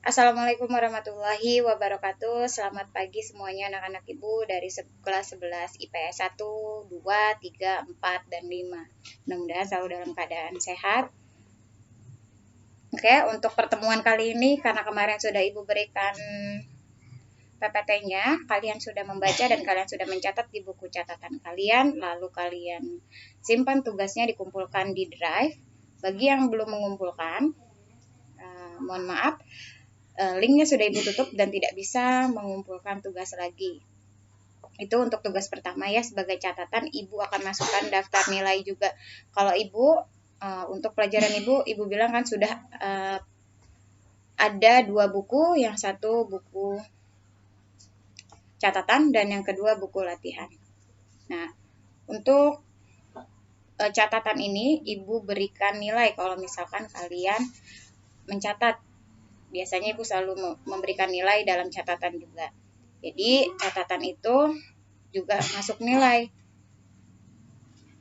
Assalamualaikum warahmatullahi wabarakatuh. Selamat pagi semuanya anak-anak ibu dari kelas 11 IPS 1, 2, 3, 4, dan 5. Mudah-mudahan selalu dalam keadaan sehat. Oke, untuk pertemuan kali ini karena kemarin sudah ibu berikan PPT-nya, kalian sudah membaca dan kalian sudah mencatat di buku catatan kalian, lalu kalian simpan tugasnya dikumpulkan di Drive. Bagi yang belum mengumpulkan, mohon maaf, linknya sudah ibu tutup dan tidak bisa mengumpulkan tugas lagi. Itu untuk tugas pertama ya, sebagai catatan ibu akan masukkan daftar nilai juga. Kalau ibu untuk pelajaran ibu bilang kan sudah ada 2 buku, yang satu buku catatan dan yang kedua buku latihan. Nah, untuk catatan ini ibu berikan nilai kalau misalkan kalian mencatat. Biasanya ibu selalu memberikan nilai dalam catatan juga. Jadi catatan itu juga masuk nilai.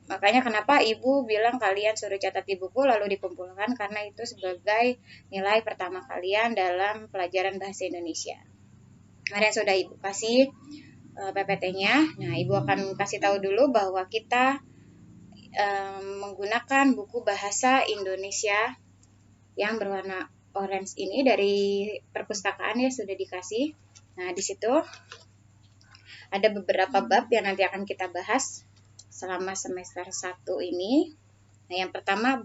Makanya kenapa ibu bilang kalian suruh catat di buku lalu dikumpulkan, karena itu sebagai nilai pertama kalian dalam pelajaran bahasa Indonesia. Kemarin sudah ibu kasih PPT-nya. Nah, ibu akan kasih tahu dulu bahwa kita menggunakan buku bahasa Indonesia yang berwarna orange ini dari perpustakaan ya, sudah dikasih. Nah, di situ ada beberapa bab yang nanti akan kita bahas selama semester 1 ini. Nah, yang pertama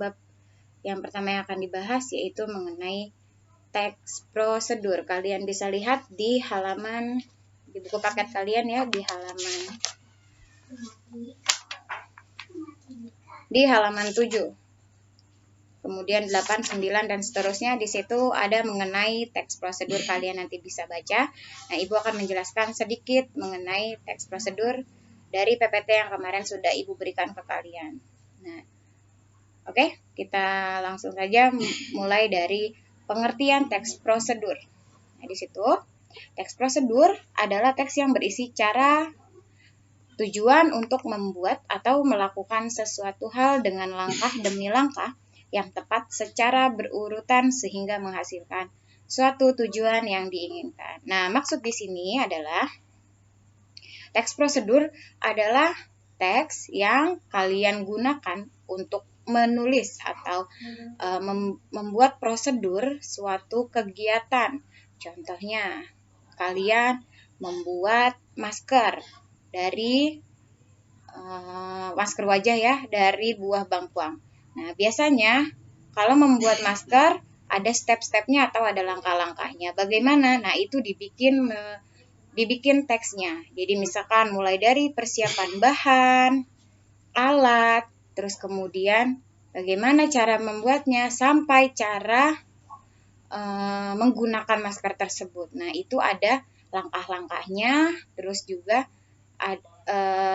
yang akan dibahas yaitu mengenai teks prosedur. Kalian bisa lihat di halaman di buku paket kalian ya, di halaman 7. Kemudian 8, 9, dan seterusnya. Di situ ada mengenai teks prosedur, kalian nanti bisa baca. Nah, ibu akan menjelaskan sedikit mengenai teks prosedur dari PPT yang kemarin sudah ibu berikan ke kalian. Nah, oke, kita langsung saja mulai dari pengertian teks prosedur. Nah, di situ teks prosedur adalah teks yang berisi cara, tujuan untuk membuat atau melakukan sesuatu hal dengan langkah demi langkah yang tepat secara berurutan sehingga menghasilkan suatu tujuan yang diinginkan. Nah, maksud di sini adalah teks prosedur adalah teks yang kalian gunakan untuk menulis atau membuat prosedur suatu kegiatan. Contohnya, kalian membuat masker dari masker wajah ya, dari buah bangkuang. Nah, biasanya kalau membuat masker ada step-stepnya atau ada langkah-langkahnya. Bagaimana? Nah, itu dibikin teksnya. Jadi misalkan mulai dari persiapan bahan, alat, terus kemudian bagaimana cara membuatnya sampai cara menggunakan masker tersebut. Nah, itu ada langkah-langkahnya, terus juga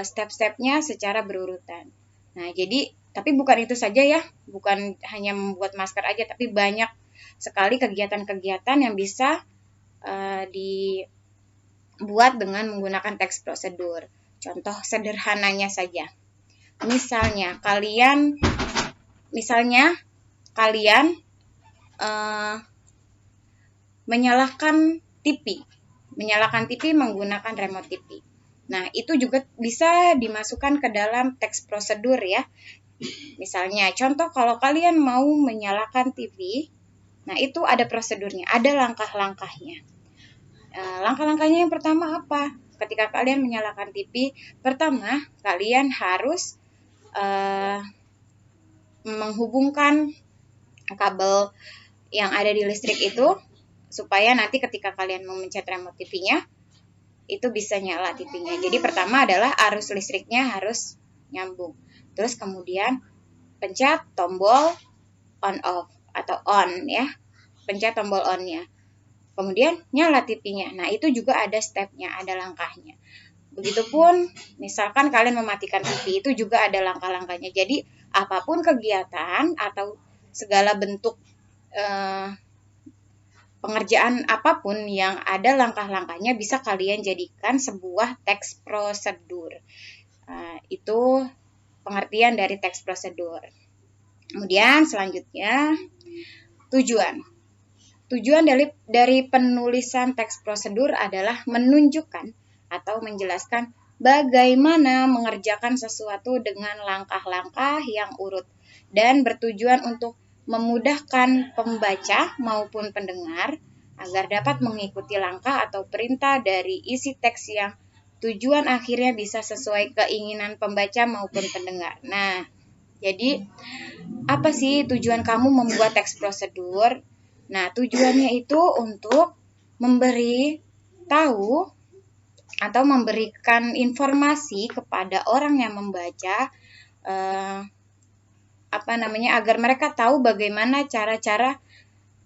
step-stepnya secara berurutan. Nah, jadi tapi bukan itu saja ya, bukan hanya membuat masker aja, tapi banyak sekali kegiatan-kegiatan yang bisa dibuat dengan menggunakan teks prosedur. Contoh sederhananya saja. Misalnya kalian menyalakan TV menggunakan remote TV. Nah, itu juga bisa dimasukkan ke dalam teks prosedur ya. Misalnya, contoh kalau kalian mau menyalakan TV, nah itu ada prosedurnya, ada langkah-langkahnya. Langkah-langkahnya yang pertama apa? Ketika kalian menyalakan TV, pertama kalian harus menghubungkan kabel yang ada di listrik itu, supaya nanti ketika kalian memencet remote TV-nya, itu bisa nyala TV-nya. Jadi pertama adalah arus listriknya harus nyambung. Terus kemudian pencet tombol on off atau on ya. Pencet tombol on-nya. Kemudian nyala TV-nya. Nah, itu juga ada stepnya, ada langkahnya. Begitupun misalkan kalian mematikan TV, itu juga ada langkah-langkahnya. Jadi apapun kegiatan atau segala bentuk pengerjaan apapun yang ada langkah-langkahnya bisa kalian jadikan sebuah teks prosedur. Itu pengertian dari teks prosedur. Kemudian selanjutnya tujuan. tujuan dari penulisan teks prosedur adalah menunjukkan atau menjelaskan bagaimana mengerjakan sesuatu dengan langkah-langkah yang urut dan bertujuan untuk memudahkan pembaca maupun pendengar agar dapat mengikuti langkah atau perintah dari isi teks yang tujuan akhirnya bisa sesuai keinginan pembaca maupun pendengar. Nah, jadi apa sih tujuan kamu membuat teks prosedur? Nah, tujuannya itu untuk memberi tahu atau memberikan informasi kepada orang yang membaca agar mereka tahu bagaimana cara-cara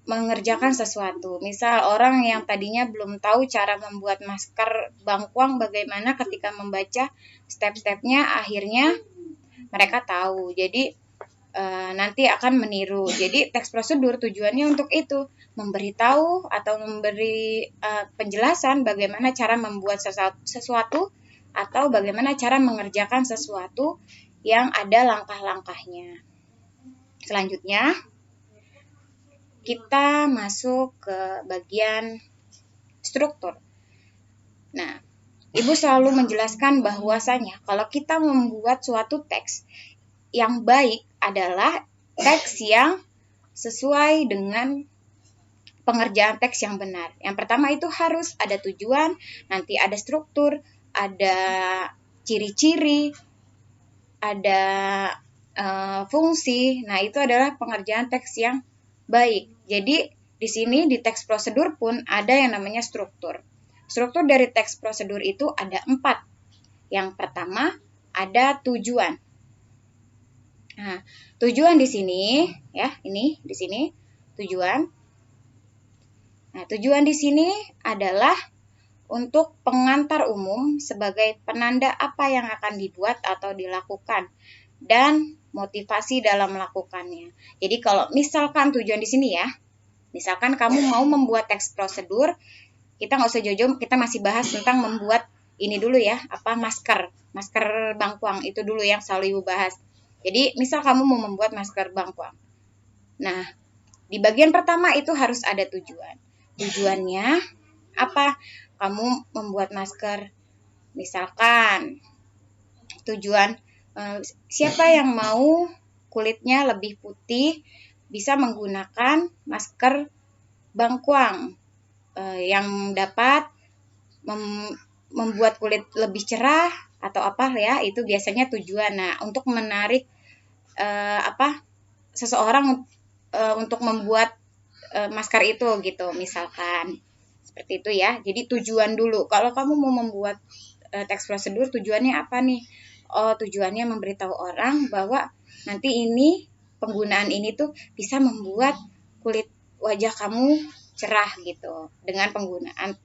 mengerjakan sesuatu. Misal orang yang tadinya belum tahu cara membuat masker bangkuang bagaimana, ketika membaca step-stepnya akhirnya mereka tahu. Jadi nanti akan meniru. Jadi teks prosedur tujuannya untuk itu, memberitahu atau memberi penjelasan bagaimana cara membuat sesuatu atau bagaimana cara mengerjakan sesuatu yang ada langkah-langkahnya. Selanjutnya kita masuk ke bagian struktur. Nah, Ibu selalu menjelaskan bahwasanya kalau kita membuat suatu teks yang baik adalah teks yang sesuai dengan pengerjaan teks yang benar. Yang pertama itu harus ada tujuan, nanti ada struktur, ada ciri-ciri, ada fungsi. Nah, itu adalah pengerjaan teks yang baik. Jadi, di sini di teks prosedur pun ada yang namanya struktur. Struktur dari teks prosedur itu ada 4. Yang pertama ada tujuan. Nah, tujuan di sini ya, ini di sini tujuan. Nah, tujuan di sini adalah untuk pengantar umum sebagai penanda apa yang akan dibuat atau dilakukan dan motivasi dalam melakukannya. Jadi kalau misalkan tujuan di sini ya, misalkan kamu mau membuat teks prosedur, kita nggak usah jauh-jauh, kita masih bahas tentang membuat ini dulu ya, masker bangkuang itu dulu yang selalu Ibu bahas. Jadi misal kamu mau membuat masker bangkuang. Nah, di bagian pertama itu harus ada tujuan. Tujuannya apa? Kamu membuat masker, misalkan tujuan siapa yang mau kulitnya lebih putih bisa menggunakan masker bangkuang yang dapat membuat kulit lebih cerah atau apa ya, itu biasanya tujuan. Nah, untuk menarik seseorang untuk membuat masker itu gitu, misalkan seperti itu ya. Jadi tujuan dulu. Kalau kamu mau membuat teks prosedur, tujuannya apa nih? Oh, tujuannya memberitahu orang bahwa nanti ini penggunaan ini tuh bisa membuat kulit wajah kamu cerah gitu dengan penggunaan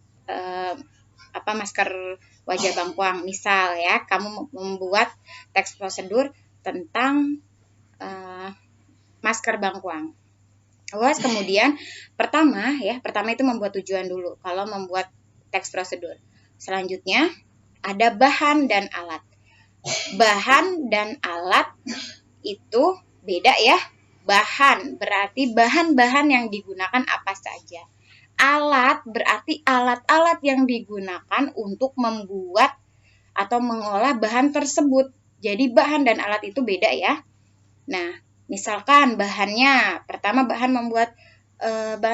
masker wajah bangkuang. Misal ya, kamu membuat teks prosedur tentang masker bangkuang. Terus kemudian pertama itu membuat tujuan dulu kalau membuat teks prosedur. Selanjutnya ada bahan dan alat. Bahan dan alat itu beda ya. Bahan berarti bahan-bahan yang digunakan apa saja. Alat berarti alat-alat yang digunakan untuk membuat atau mengolah bahan tersebut. Jadi bahan dan alat itu beda ya. Nah, misalkan bahannya, pertama bahan membuat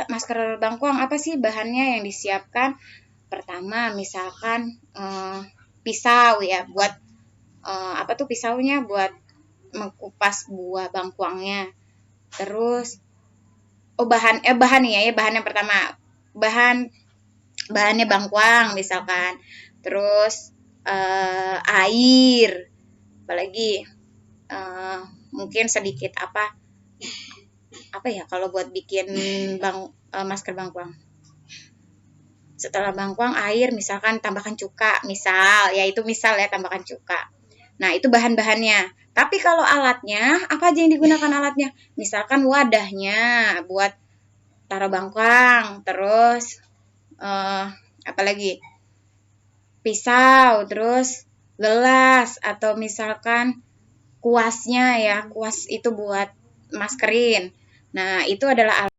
masker bangkuang, apa sih bahannya yang disiapkan? Pertama misalkan pisau ya, buat pisaunya buat mengupas buah bangkuangnya. Terus bahan yang pertama, bahannya bangkuang misalkan. Terus air, apalagi mungkin sedikit apa ya kalau buat bikin masker bangkuang. Setelah bangkuang air, misalkan tambahkan cuka, misal ya, tambahkan cuka. Nah, itu bahan-bahannya. Tapi kalau alatnya, apa aja yang digunakan alatnya? Misalkan wadahnya buat taruh bangkuang, terus apalagi pisau, terus gelas, atau misalkan kuasnya ya, kuas itu buat maskerin. Nah, itu adalah alat.